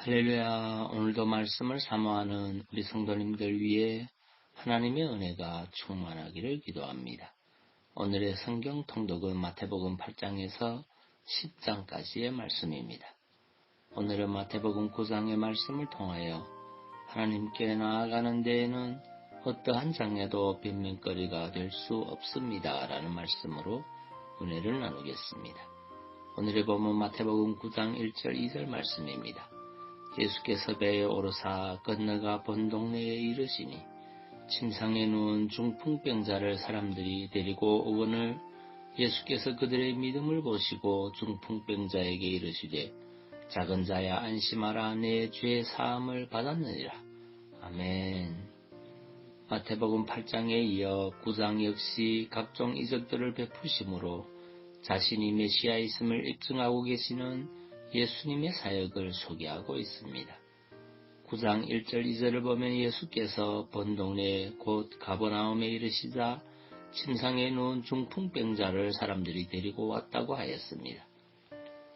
할렐루야. 오늘도 말씀을 사모하는 우리 성도님들 위해 하나님의 은혜가 충만하기를 기도합니다. 오늘의 성경 통독은 마태복음 8장에서 10장까지의 말씀입니다. 오늘은 마태복음 9장의 말씀을 통하여 하나님께 나아가는 데에는 어떠한 장애도 변명거리가 될 수 없습니다. 라는 말씀으로 은혜를 나누겠습니다. 오늘의 본문 마태복음 9장 1절 2절 말씀입니다. 예수께서 배에 오르사 건너가 본 동네에 이르시니 침상에 누운 중풍병자를 사람들이 데리고 오거늘 예수께서 그들의 믿음을 보시고 중풍병자에게 이르시되 작은 자야 안심하라 내 죄 사함을 받았느니라. 아멘. 마태복음 8장에 이어 9장 역시 각종 이적들을 베푸심으로 자신이 메시아있음을 입증하고 계시는 예수님의 사역을 소개하고 있습니다. 9장 1절 2절을 보면 예수께서 본 동네에 곧 가버나움에 이르시자 침상에 누운 중풍병자를 사람들이 데리고 왔다고 하였습니다.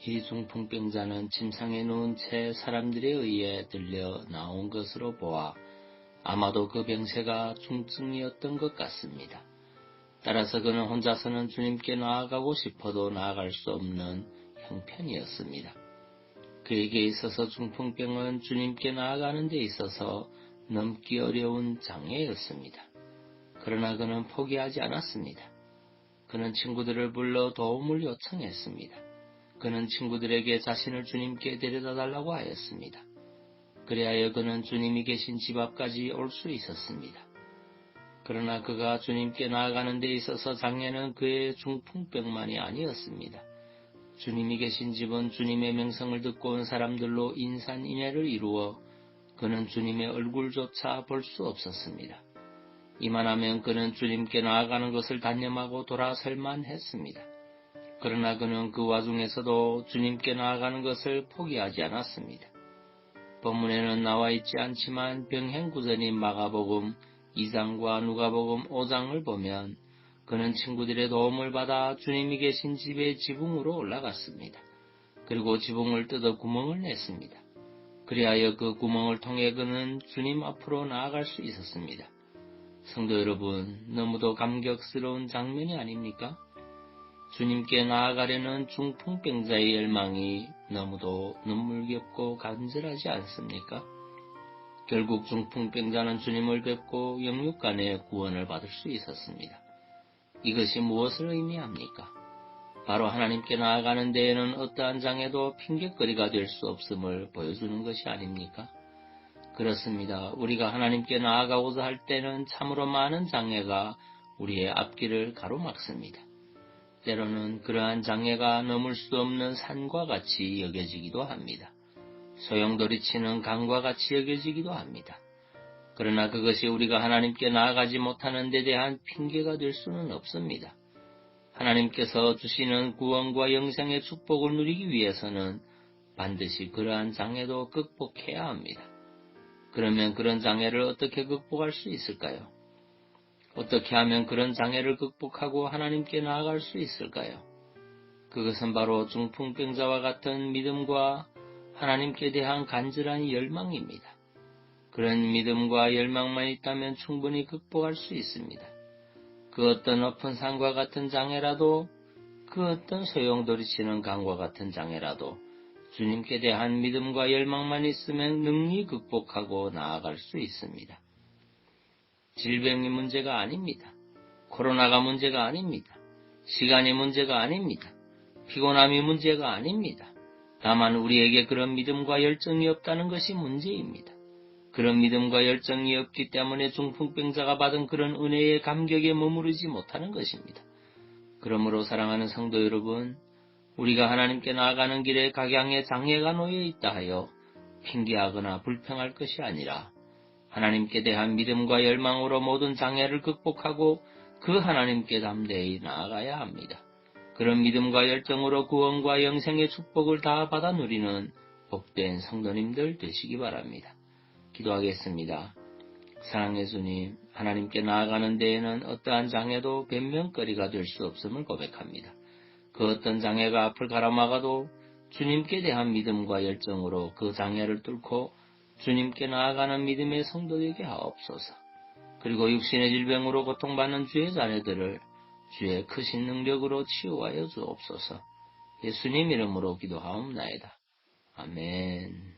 이 중풍병자는 침상에 누운 채 사람들에 의해 들려 나온 것으로 보아 아마도 그 병세가 중증이었던 것 같습니다. 따라서 그는 혼자서는 주님께 나아가고 싶어도 나아갈 수 없는 형편이었습니다. 그에게 있어서 중풍병은 주님께 나아가는 데 있어서 넘기 어려운 장애였습니다. 그러나 그는 포기하지 않았습니다. 그는 친구들을 불러 도움을 요청했습니다. 그는 친구들에게 자신을 주님께 데려다 달라고 하였습니다. 그리하여 그는 주님이 계신 집 앞까지 올 수 있었습니다. 그러나 그가 주님께 나아가는 데 있어서 장애는 그의 중풍병만이 아니었습니다. 주님이 계신 집은 주님의 명성을 듣고 온 사람들로 인산인해를 이루어 그는 주님의 얼굴조차 볼 수 없었습니다. 이만하면 그는 주님께 나아가는 것을 단념하고 돌아설만 했습니다. 그러나 그는 그 와중에서도 주님께 나아가는 것을 포기하지 않았습니다. 본문에는 나와 있지 않지만 병행구전인 마가복음 2장과 누가복음 5장을 보면 그는 친구들의 도움을 받아 주님이 계신 집의 지붕으로 올라갔습니다. 그리고 지붕을 뜯어 구멍을 냈습니다. 그리하여 그 구멍을 통해 그는 주님 앞으로 나아갈 수 있었습니다. 성도 여러분, 너무도 감격스러운 장면이 아닙니까? 주님께 나아가려는 중풍병자의 열망이 너무도 눈물겹고 간절하지 않습니까? 결국 중풍병자는 주님을 뵙고 영육간의 구원을 받을 수 있었습니다. 이것이 무엇을 의미합니까? 바로 하나님께 나아가는 데에는 어떠한 장애도 핑곗거리가 될 수 없음을 보여주는 것이 아닙니까? 그렇습니다. 우리가 하나님께 나아가고자 할 때는 참으로 많은 장애가 우리의 앞길을 가로막습니다. 때로는 그러한 장애가 넘을 수 없는 산과 같이 여겨지기도 합니다. 소용돌이치는 강과 같이 여겨지기도 합니다. 그러나 그것이 우리가 하나님께 나아가지 못하는 데 대한 핑계가 될 수는 없습니다. 하나님께서 주시는 구원과 영생의 축복을 누리기 위해서는 반드시 그러한 장애도 극복해야 합니다. 그러면 그런 장애를 어떻게 극복할 수 있을까요? 어떻게 하면 그런 장애를 극복하고 하나님께 나아갈 수 있을까요? 그것은 바로 중풍병자와 같은 믿음과 하나님께 대한 간절한 열망입니다. 그런 믿음과 열망만 있다면 충분히 극복할 수 있습니다. 그 어떤 높은 산과 같은 장애라도, 그 어떤 소용돌이치는 강과 같은 장애라도 주님께 대한 믿음과 열망만 있으면 능히 극복하고 나아갈 수 있습니다. 질병이 문제가 아닙니다. 코로나가 문제가 아닙니다. 시간이 문제가 아닙니다. 피곤함이 문제가 아닙니다. 다만 우리에게 그런 믿음과 열정이 없다는 것이 문제입니다. 그런 믿음과 열정이 없기 때문에 중풍병자가 받은 그런 은혜의 감격에 머무르지 못하는 것입니다. 그러므로 사랑하는 성도 여러분, 우리가 하나님께 나아가는 길에 각양의 장애가 놓여 있다 하여 핑계하거나 불평할 것이 아니라 하나님께 대한 믿음과 열망으로 모든 장애를 극복하고 그 하나님께 담대히 나아가야 합니다. 그런 믿음과 열정으로 구원과 영생의 축복을 다 받아 누리는 복된 성도님들 되시기 바랍니다. 기도하겠습니다. 사랑의 주님, 하나님께 나아가는 데에는 어떠한 장애도 변명거리가 될 수 없음을 고백합니다. 그 어떤 장애가 앞을 가로막아도 주님께 대한 믿음과 열정으로 그 장애를 뚫고 주님께 나아가는 믿음의 성도 되게 하옵소서. 그리고 육신의 질병으로 고통받는 주의 자녀들을 주의 크신 능력으로 치유하여 주옵소서. 예수님 이름으로 기도하옵나이다. 아멘.